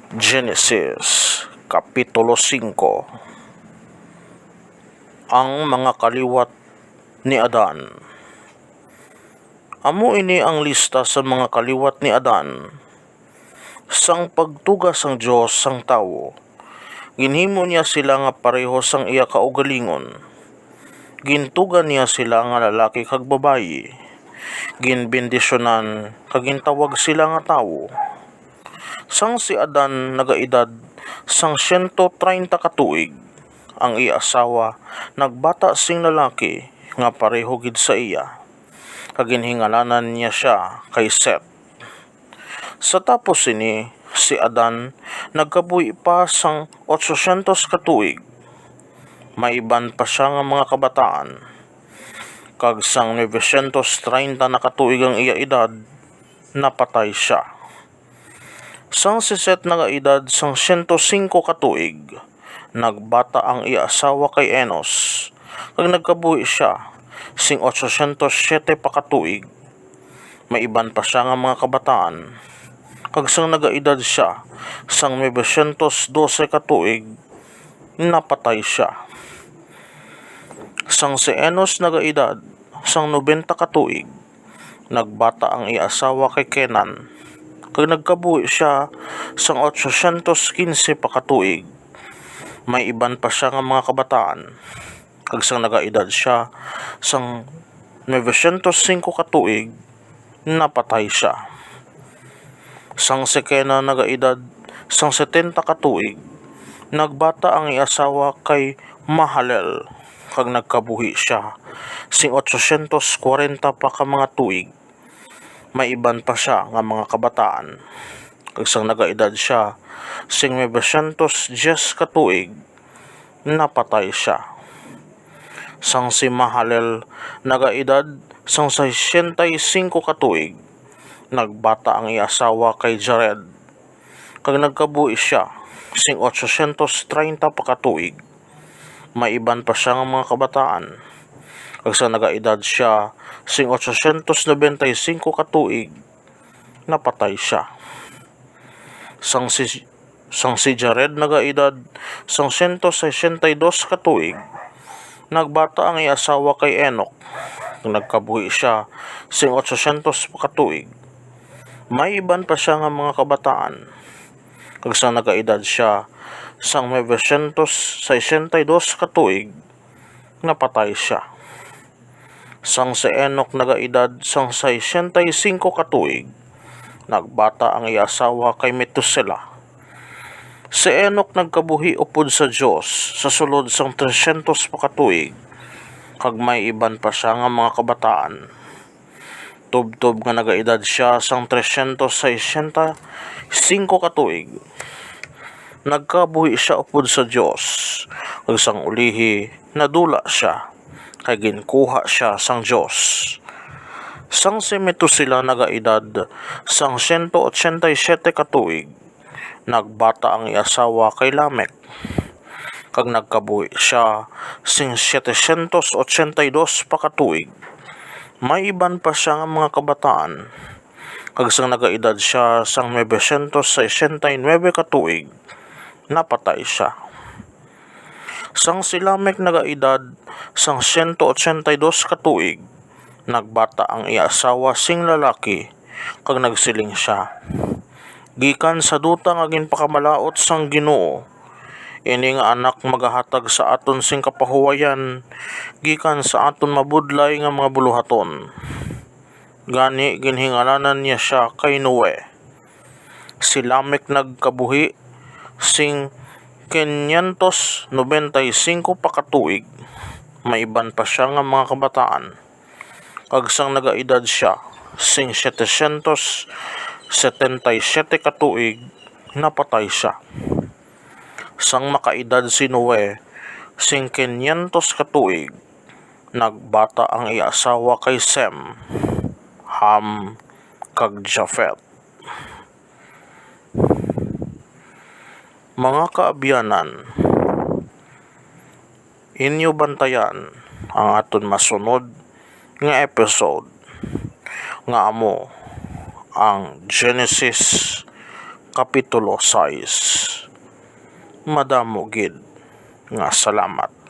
Genesis Kapitulo 5. Ang mga kaliwat ni Adan. Amo ini ang lista sa mga kaliwat ni Adan. Sang pagtuga sang Dios sang tawo, ginhimo niya sila nga pareho sang iya kaugalingon. Gintugan niya sila nga lalaki kag babayi. Ginbendisyonan kag gintawag sila nga tawo. Sang si Adan nagaedad sang 130 ka tuig, ang iya asawa nagbata sing lalaki nga pareho gid sa iya. Kag ginhingalanan niya siya kay Seth. Sa tapos ini, si Adan nagkabuhi pa sang 800 ka tuig. Maiban pa siya nga mga kabataan. Kag sang 930 na katuig ang iya edad, napatay siya. Sang si Seth nagaedad sang 105 ka tuig, nagbata ang iya asawa kay Enos, kag nagkabuhi siya sing 807 pa ka tuig. Maiban pa siya nga mga kabataan. Kag sang nagaedad siya sang 912 ka tuig, napatay siya. Sang si Enos nagaedad sang 90 ka tuig, nagbata ang iya asawa kay Kenan, kag nagkabuhi siya sang 815 pa ka tuig. May iban pa siya nga mga kabataan. Kag sang nagaedad siya sang 905 ka tuig, napatay siya. Sang si Kenan nagaedad sang 70 ka tuig, nagbata ang iya asawa kay Mahalel, kag nagkabuhi siya sing 840 pa ka mga tuig. May iban pa siya nga mga kabataan. Kag sang nagaedad siya sing 910 ka tuig, napatay siya. Sang si Mahalel nagaedad sang 65 ka tuig, nagbata ang iya asawa kay Jared, kag nagkabuhi siya sing 830 pa ka tuig. May iban pa siya nga mga kabataan. Kag sa nagaedad siya sing 895 ka tuig, napatay siya. Sang si Jared nagaedad sang 162 ka tuig, nagbata ang iya asawa kay Enoch, nagkabuhi siya sing 800 pa ka tuig. May iban pa siya nga mga kabataan. Kag sa nagaedad siya sang 962 ka tuig, napatay siya. Sang si Enoch nagaedad sang 65 ka tuig, nagbata ang iya asawa kay Metusela. Si Enoch nagkabuhi upod sa Dios sa sulod sang 300 pa ka tuig, kag may iban pa siya nga mga kabataan. Tubtob nga nagaedad siya sang 365 ka tuig, nagkabuhi siya upod sa Dios, kag sang ulihi nadula siya, kay ginkuha siya sang Dios. Sang si Metusela nagaedad sang 187 ka tuig, nagbata ang iya asawa kay Lamek, kag nagkabuhi siya sing 782 pa ka tuig. May iban pa siya nga mga kabataan. Kag sang nagaedad siya sang 969 ka tuig, napatay siya. Sang si Lamek nagaedad sang 182 ka tuig, nagbata ang iya asawa sing lalaki, kag nagsiling siya. Gikan sa duta nga ginpakamalaot sang Ginoo, ini nga anak magahatag sa aton sing kapahuwayan gikan sa aton mabudlay nga mga buluhaton. Gani ginhingalanan niya siya kay Noe. Si Lamek nagkabuhi sing 595 pa ka tuig. May iban pa siya nga mga kabataan. Kag sang nagaedad siya sing 777 ka tuig, napatay siya. Sang makaedad si Noe sing 500 ka tuig, nagbata ang iya asawa kay Sem, Ham, kag Japhet. Mga kaabyanan, inyo bantayan ang aton masunod nga episode nga amo ang Genesis Kapitulo 6. Madamo gid nga salamat.